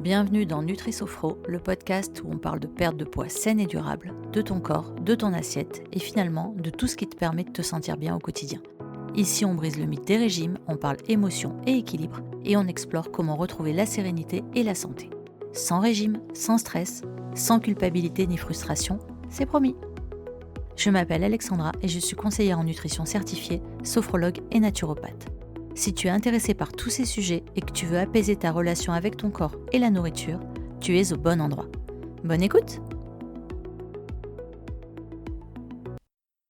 Bienvenue dans Nutri-Sophro, le podcast où on parle de perte de poids saine et durable, de ton corps, de ton assiette et finalement de tout ce qui te permet de te sentir bien au quotidien. Ici, on brise le mythe des régimes, on parle émotion et équilibre et on explore comment retrouver la sérénité et la santé. Sans régime, sans stress, sans culpabilité ni frustration, c'est promis. Je m'appelle Alexandra et je suis conseillère en nutrition certifiée, sophrologue et naturopathe. Si tu es intéressé par tous ces sujets et que tu veux apaiser ta relation avec ton corps et la nourriture, tu es au bon endroit. Bonne écoute!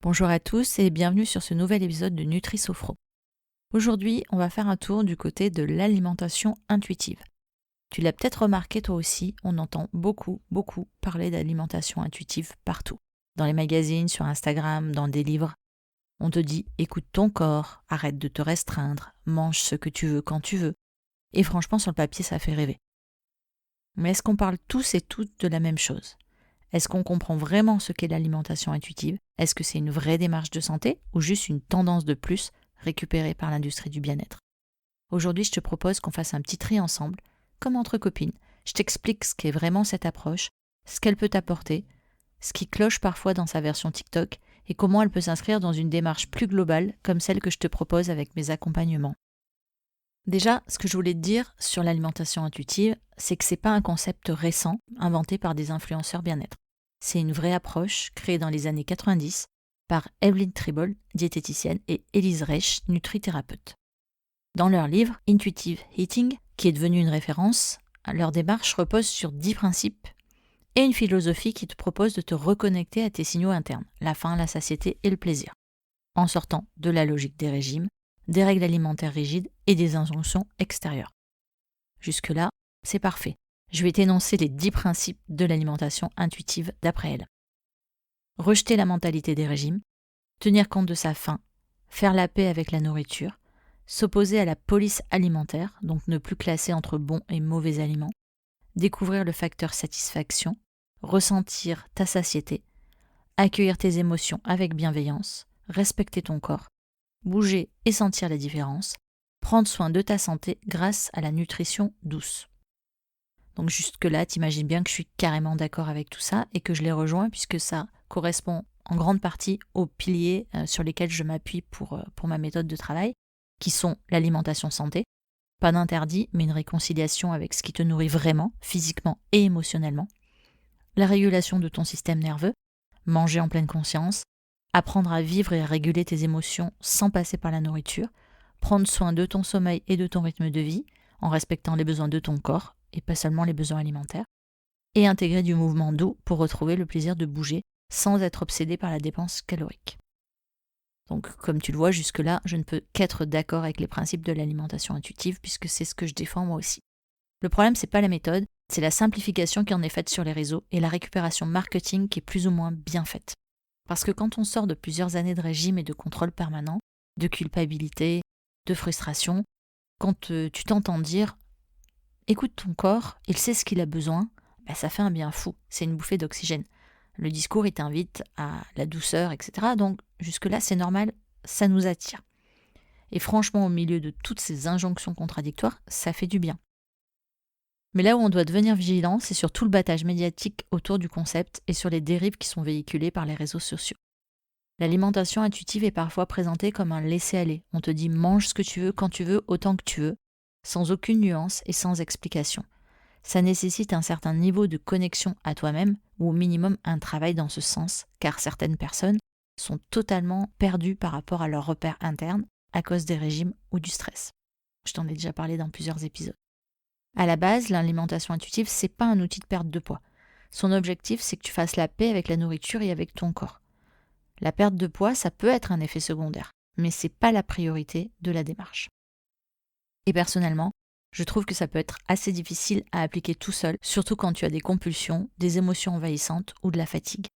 Bonjour à tous et bienvenue sur ce nouvel épisode de Nutri-Sophro. Aujourd'hui, on va faire un tour du côté de l'alimentation intuitive. Tu l'as peut-être remarqué toi aussi, on entend beaucoup parler d'alimentation intuitive partout. Dans les magazines, sur Instagram, dans des livres. On te dit « écoute ton corps, arrête de te restreindre, mange ce que tu veux quand tu veux ». Et franchement, sur le papier, ça fait rêver. Mais est-ce qu'on parle tous et toutes de la même chose ? Est-ce qu'on comprend vraiment ce qu'est l'alimentation intuitive ? Est-ce que c'est une vraie démarche de santé ou juste une tendance de plus récupérée par l'industrie du bien-être ? Aujourd'hui, je te propose qu'on fasse un petit tri ensemble, comme entre copines. Je t'explique ce qu'est vraiment cette approche, ce qu'elle peut t'apporter, ce qui cloche parfois dans sa version TikTok et comment elle peut s'inscrire dans une démarche plus globale comme celle que je te propose avec mes accompagnements. Déjà, ce que je voulais te dire sur l'alimentation intuitive, c'est que c'est pas un concept récent inventé par des influenceurs bien-être. C'est une vraie approche créée dans les années 90 par Evelyn Tribble, diététicienne, et Elise Reich, nutrithérapeute. Dans leur livre Intuitive Eating, qui est devenu une référence, leur démarche repose sur 10 principes et une philosophie qui te propose de te reconnecter à tes signaux internes, la faim, la satiété et le plaisir, en sortant de la logique des régimes, des règles alimentaires rigides et des injonctions extérieures. Jusque-là, c'est parfait. Je vais t'énoncer les 10 principes de l'alimentation intuitive d'après elle. Rejeter la mentalité des régimes, tenir compte de sa faim, faire la paix avec la nourriture, s'opposer à la police alimentaire, donc ne plus classer entre bons et mauvais aliments, découvrir le facteur satisfaction, ressentir ta satiété, accueillir tes émotions avec bienveillance, respecter ton corps, bouger et sentir la différence, prendre soin de ta santé grâce à la nutrition douce. Donc jusque-là, t'imagines bien que je suis carrément d'accord avec tout ça et que je les rejoins puisque ça correspond en grande partie aux piliers sur lesquels je m'appuie pour ma méthode de travail, qui sont l'alimentation santé, pas d'interdit, mais une réconciliation avec ce qui te nourrit vraiment, physiquement et émotionnellement, la régulation de ton système nerveux, manger en pleine conscience, apprendre à vivre et à réguler tes émotions sans passer par la nourriture, prendre soin de ton sommeil et de ton rythme de vie en respectant les besoins de ton corps et pas seulement les besoins alimentaires, et intégrer du mouvement doux pour retrouver le plaisir de bouger sans être obsédé par la dépense calorique. Donc comme tu le vois jusque-là, je ne peux qu'être d'accord avec les principes de l'alimentation intuitive puisque c'est ce que je défends moi aussi. Le problème, c'est pas la méthode, c'est la simplification qui en est faite sur les réseaux et la récupération marketing qui est plus ou moins bien faite. Parce que quand on sort de plusieurs années de régime et de contrôle permanent, de culpabilité, de frustration, quand tu t'entends dire « écoute ton corps, il sait ce qu'il a besoin », ça fait un bien fou, c'est une bouffée d'oxygène. Le discours, il t'invite à la douceur, etc. Donc jusque-là, c'est normal, ça nous attire. Et franchement, au milieu de toutes ces injonctions contradictoires, ça fait du bien. Mais là où on doit devenir vigilant, c'est sur tout le battage médiatique autour du concept et sur les dérives qui sont véhiculées par les réseaux sociaux. L'alimentation intuitive est parfois présentée comme un laisser-aller. On te dit mange ce que tu veux, quand tu veux, autant que tu veux, sans aucune nuance et sans explication. Ça nécessite un certain niveau de connexion à toi-même ou au minimum un travail dans ce sens, car certaines personnes sont totalement perdues par rapport à leurs repères internes à cause des régimes ou du stress. Je t'en ai déjà parlé dans plusieurs épisodes. À la base, l'alimentation intuitive, c'est pas un outil de perte de poids. Son objectif, c'est que tu fasses la paix avec la nourriture et avec ton corps. La perte de poids, ça peut être un effet secondaire, mais c'est pas la priorité de la démarche. Et personnellement, je trouve que ça peut être assez difficile à appliquer tout seul, surtout quand tu as des compulsions, des émotions envahissantes ou de la fatigue.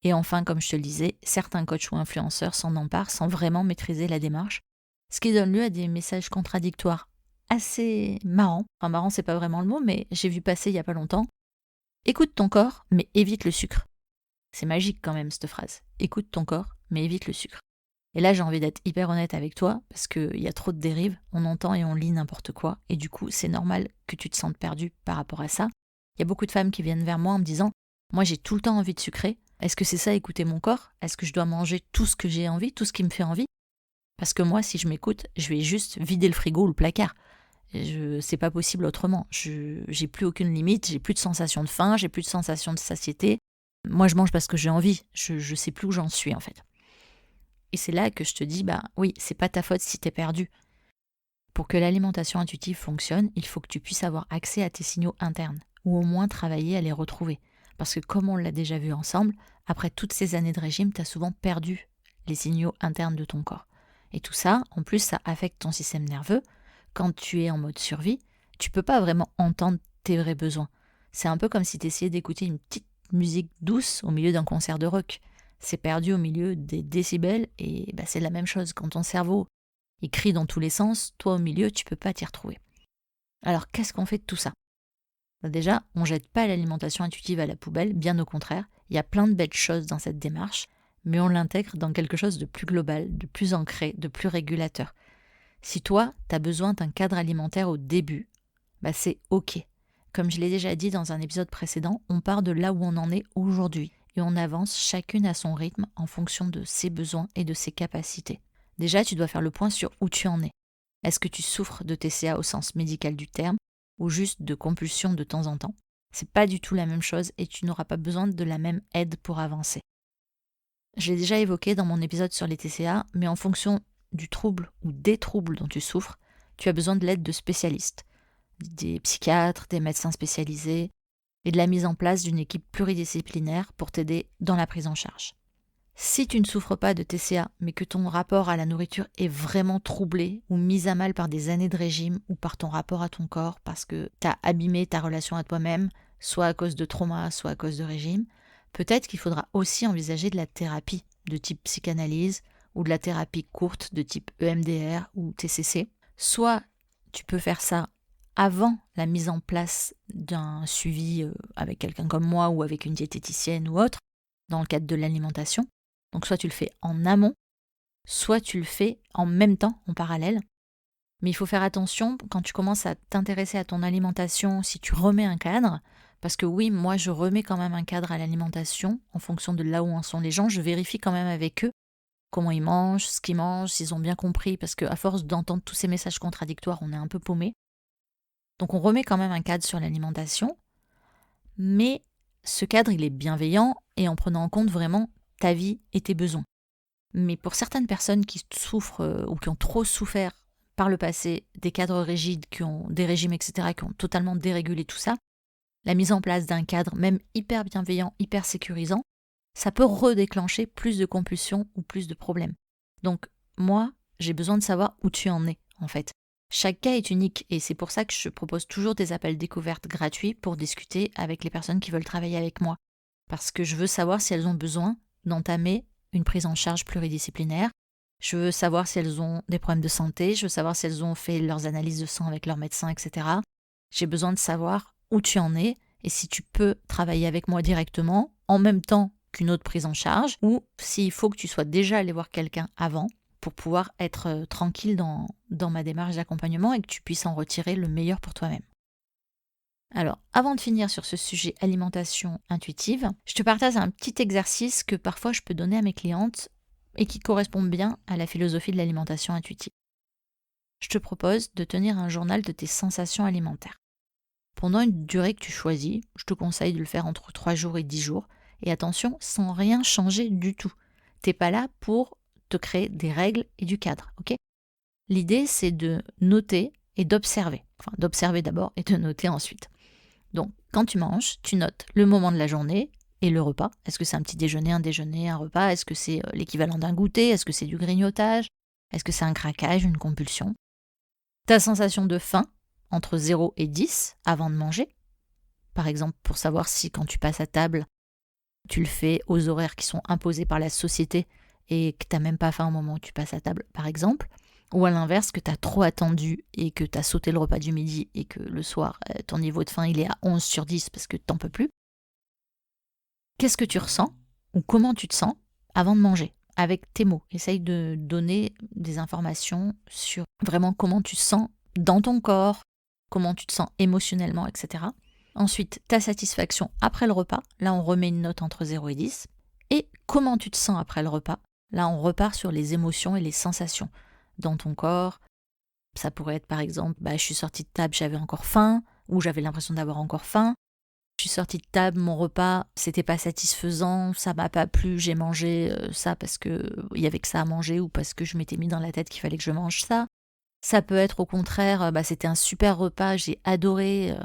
Et enfin, comme je te le disais, certains coachs ou influenceurs s'en emparent sans vraiment maîtriser la démarche, ce qui donne lieu à des messages contradictoires assez marrants. Enfin, marrant, c'est pas vraiment le mot, mais j'ai vu passer il y a pas longtemps. Écoute ton corps, mais évite le sucre. C'est magique quand même cette phrase. Écoute ton corps, mais évite le sucre. Et là, j'ai envie d'être hyper honnête avec toi, parce qu'il y a trop de dérives, on entend et on lit n'importe quoi, et du coup, c'est normal que tu te sentes perdu par rapport à ça. Il y a beaucoup de femmes qui viennent vers moi en me disant « Moi, j'ai tout le temps envie de sucrer. Est-ce que c'est ça, écouter mon corps? Est-ce que je dois manger tout ce que j'ai envie, tout ce qui me fait envie ?» Parce que moi, si je m'écoute, je vais juste vider le frigo ou le placard. C'est pas possible autrement. J'ai plus aucune limite, j'ai plus de sensation de faim, j'ai plus de sensation de satiété. Moi, je mange parce que j'ai envie. Je sais plus où j'en suis, en fait. Et c'est là que je te dis, oui, c'est pas ta faute si t'es perdu. Pour que l'alimentation intuitive fonctionne, il faut que tu puisses avoir accès à tes signaux internes, ou au moins travailler à les retrouver. Parce que comme on l'a déjà vu ensemble, après toutes ces années de régime, t'as souvent perdu les signaux internes de ton corps. Et tout ça, en plus, ça affecte ton système nerveux. Quand tu es en mode survie, tu peux pas vraiment entendre tes vrais besoins. C'est un peu comme si tu essayais d'écouter une petite musique douce au milieu d'un concert de rock. C'est perdu au milieu des décibels et c'est la même chose. Quand ton cerveau il crie dans tous les sens, toi au milieu, tu peux pas t'y retrouver. Alors qu'est-ce qu'on fait de tout ça? Déjà, on jette pas l'alimentation intuitive à la poubelle, bien au contraire. Il y a plein de belles choses dans cette démarche, mais on l'intègre dans quelque chose de plus global, de plus ancré, de plus régulateur. Si toi, tu as besoin d'un cadre alimentaire au début, c'est OK. Comme je l'ai déjà dit dans un épisode précédent, on part de là où on en est aujourd'hui et on avance chacune à son rythme en fonction de ses besoins et de ses capacités. Déjà, tu dois faire le point sur où tu en es. Est-ce que tu souffres de TCA au sens médical du terme ou juste de compulsions de temps en temps? C'est pas du tout la même chose et tu n'auras pas besoin de la même aide pour avancer. Je l'ai déjà évoqué dans mon épisode sur les TCA, mais en fonction du trouble ou des troubles dont tu souffres, tu as besoin de l'aide de spécialistes, des psychiatres, des médecins spécialisés, et de la mise en place d'une équipe pluridisciplinaire pour t'aider dans la prise en charge. Si tu ne souffres pas de TCA, mais que ton rapport à la nourriture est vraiment troublé ou mis à mal par des années de régime ou par ton rapport à ton corps parce que tu as abîmé ta relation à toi-même, soit à cause de trauma, soit à cause de régime, peut-être qu'il faudra aussi envisager de la thérapie de type psychanalyse ou de la thérapie courte de type EMDR ou TCC. Soit tu peux faire ça avant la mise en place d'un suivi avec quelqu'un comme moi ou avec une diététicienne ou autre, dans le cadre de l'alimentation. Donc soit tu le fais en amont, soit tu le fais en même temps, en parallèle. Mais il faut faire attention quand tu commences à t'intéresser à ton alimentation, si tu remets un cadre, parce que oui, moi je remets quand même un cadre à l'alimentation en fonction de là où en sont les gens, je vérifie quand même avec eux comment ils mangent, ce qu'ils mangent, s'ils ont bien compris, parce qu'à force d'entendre tous ces messages contradictoires, on est un peu paumé. Donc on remet quand même un cadre sur l'alimentation, mais ce cadre il est bienveillant et en prenant en compte vraiment ta vie et tes besoins. Mais pour certaines personnes qui souffrent ou qui ont trop souffert par le passé des cadres rigides, qui ont des régimes, etc., qui ont totalement dérégulé tout ça, la mise en place d'un cadre, même hyper bienveillant, hyper sécurisant, ça peut redéclencher plus de compulsions ou plus de problèmes. Donc moi, j'ai besoin de savoir où tu en es, en fait. Chaque cas est unique et c'est pour ça que je propose toujours des appels découvertes gratuits pour discuter avec les personnes qui veulent travailler avec moi. Parce que je veux savoir si elles ont besoin d'entamer une prise en charge pluridisciplinaire. Je veux savoir si elles ont des problèmes de santé, je veux savoir si elles ont fait leurs analyses de sang avec leur médecin, etc. J'ai besoin de savoir où tu en es et si tu peux travailler avec moi directement en même temps qu'une autre prise en charge ou s'il faut que tu sois déjà allé voir quelqu'un avant pour pouvoir être tranquille dans ma démarche d'accompagnement et que tu puisses en retirer le meilleur pour toi-même. Alors, avant de finir sur ce sujet alimentation intuitive, je te partage un petit exercice que parfois je peux donner à mes clientes et qui correspond bien à la philosophie de l'alimentation intuitive. Je te propose de tenir un journal de tes sensations alimentaires. Pendant une durée que tu choisis, je te conseille de le faire entre 3 jours et 10 jours, et attention, sans rien changer du tout. T'es pas là pour te créer des règles et du cadre, ok? L'idée, c'est de noter et d'observer. Enfin, d'observer d'abord et de noter ensuite. Donc, quand tu manges, tu notes le moment de la journée et le repas. Est-ce que c'est un petit déjeuner, un repas? Est-ce que c'est l'équivalent d'un goûter? Est-ce que c'est du grignotage? Est-ce que c'est un craquage, une compulsion? Ta sensation de faim, entre 0 et 10, avant de manger. Par exemple, pour savoir si quand tu passes à table, tu le fais aux horaires qui sont imposés par la société et que tu n'as même pas faim au moment où tu passes à table, par exemple. Ou à l'inverse, que tu as trop attendu et que tu as sauté le repas du midi et que le soir, ton niveau de faim il est à 11 sur 10 parce que tu n'en peux plus. Qu'est-ce que tu ressens ou comment tu te sens avant de manger? avec tes mots. Essaye de donner des informations sur vraiment comment tu te sens dans ton corps, comment tu te sens émotionnellement, etc. Ensuite, ta satisfaction après le repas. Là, on remet une note entre 0 et 10. Et comment tu te sens après le repas. Là, on repart sur les émotions et les sensations dans ton corps. Ça pourrait être par exemple, je suis sortie de table, j'avais encore faim, ou j'avais l'impression d'avoir encore faim. Je suis sortie de table, mon repas, c'était pas satisfaisant, ça m'a pas plu, j'ai mangé ça parce que il y avait que ça à manger ou parce que je m'étais mis dans la tête qu'il fallait que je mange ça. Ça peut être au contraire, c'était un super repas, j'ai adoré,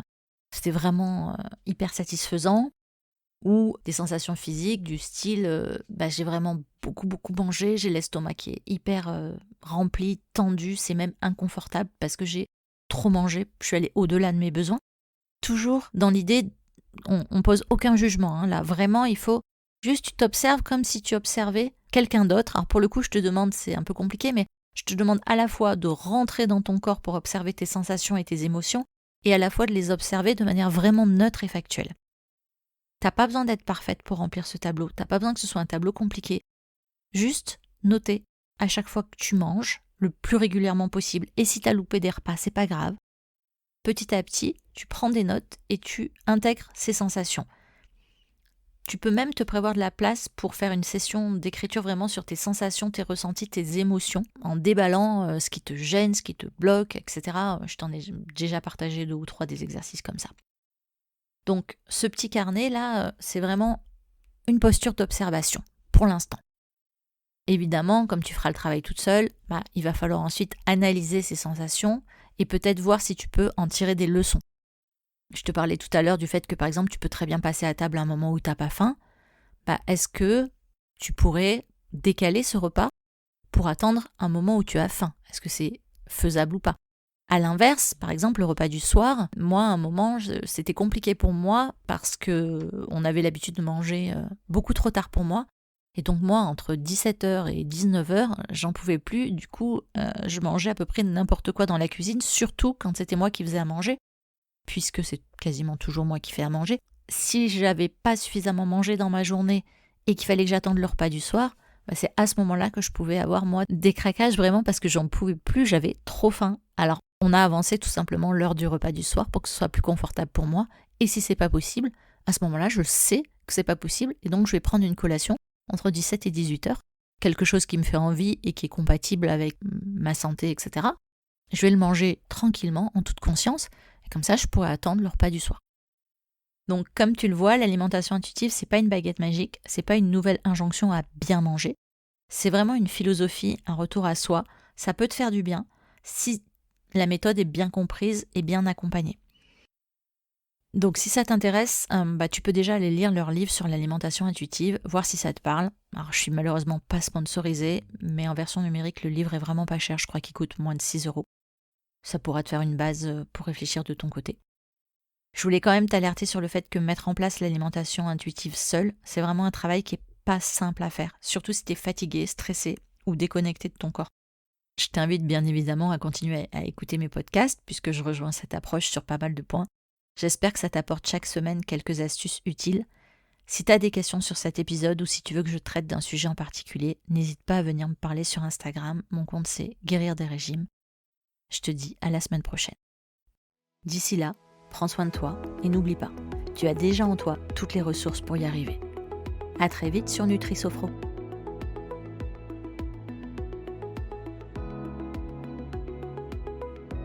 c'était vraiment hyper satisfaisant. Ou des sensations physiques du style, j'ai vraiment beaucoup mangé, j'ai l'estomac qui est hyper rempli, tendu, c'est même inconfortable parce que j'ai trop mangé, je suis allée au-delà de mes besoins. Toujours dans l'idée, on pose aucun jugement, là vraiment il faut juste tu t'observes comme si tu observais quelqu'un d'autre. Alors pour le coup je te demande, c'est un peu compliqué, mais je te demande à la fois de rentrer dans ton corps pour observer tes sensations et tes émotions, et à la fois de les observer de manière vraiment neutre et factuelle. T'as pas besoin d'être parfaite pour remplir ce tableau, t'as pas besoin que ce soit un tableau compliqué. Juste noter à chaque fois que tu manges, le plus régulièrement possible, et si t'as loupé des repas, c'est pas grave. Petit à petit, tu prends des notes et tu intègres ces sensations. Tu peux même te prévoir de la place pour faire une session d'écriture vraiment sur tes sensations, tes ressentis, tes émotions, en déballant ce qui te gêne, ce qui te bloque, etc. Je t'en ai déjà partagé 2 ou 3 des exercices comme ça. Donc ce petit carnet-là, c'est vraiment une posture d'observation, pour l'instant. Évidemment, comme tu feras le travail toute seule, il va falloir ensuite analyser ces sensations et peut-être voir si tu peux en tirer des leçons. Je te parlais tout à l'heure du fait que par exemple tu peux très bien passer à table à un moment où tu n'as pas faim. Est-ce que tu pourrais décaler ce repas pour attendre un moment où tu as faim? Est-ce que c'est faisable ou pas? À l'inverse, par exemple, le repas du soir, moi, à un moment, c'était compliqué pour moi parce que on avait l'habitude de manger beaucoup trop tard pour moi. Et donc moi, entre 17h et 19h, j'en pouvais plus. Du coup, je mangeais à peu près n'importe quoi dans la cuisine, surtout quand c'était moi qui faisais à manger, puisque c'est quasiment toujours moi qui fais à manger. Si j'avais pas suffisamment mangé dans ma journée et qu'il fallait que j'attende le repas du soir, c'est à ce moment-là que je pouvais avoir, moi, des craquages vraiment parce que j'en pouvais plus, j'avais trop faim. Alors, on a avancé tout simplement l'heure du repas du soir pour que ce soit plus confortable pour moi. Et si c'est pas possible, à ce moment-là, je sais que c'est pas possible et donc je vais prendre une collation entre 17 et 18 heures, quelque chose qui me fait envie et qui est compatible avec ma santé, etc. Je vais le manger tranquillement, en toute conscience, et comme ça, je pourrai attendre le repas du soir. Donc, comme tu le vois, l'alimentation intuitive, c'est pas une baguette magique, c'est pas une nouvelle injonction à bien manger. C'est vraiment une philosophie, un retour à soi. Ça peut te faire du bien si la méthode est bien comprise et bien accompagnée. Donc si ça t'intéresse, tu peux déjà aller lire leur livre sur l'alimentation intuitive, voir si ça te parle. Alors je suis malheureusement pas sponsorisée, mais en version numérique, le livre est vraiment pas cher, je crois qu'il coûte moins de 6 €. Ça pourra te faire une base pour réfléchir de ton côté. Je voulais quand même t'alerter sur le fait que mettre en place l'alimentation intuitive seule, c'est vraiment un travail qui est pas simple à faire, surtout si t'es fatigué, stressé ou déconnecté de ton corps. Je t'invite bien évidemment à continuer à écouter mes podcasts, puisque je rejoins cette approche sur pas mal de points. J'espère que ça t'apporte chaque semaine quelques astuces utiles. Si tu as des questions sur cet épisode ou si tu veux que je traite d'un sujet en particulier, n'hésite pas à venir me parler sur Instagram. Mon compte c'est Guérir des régimes. Je te dis à la semaine prochaine. D'ici là, prends soin de toi et n'oublie pas, tu as déjà en toi toutes les ressources pour y arriver. À très vite sur Nutri Sophro.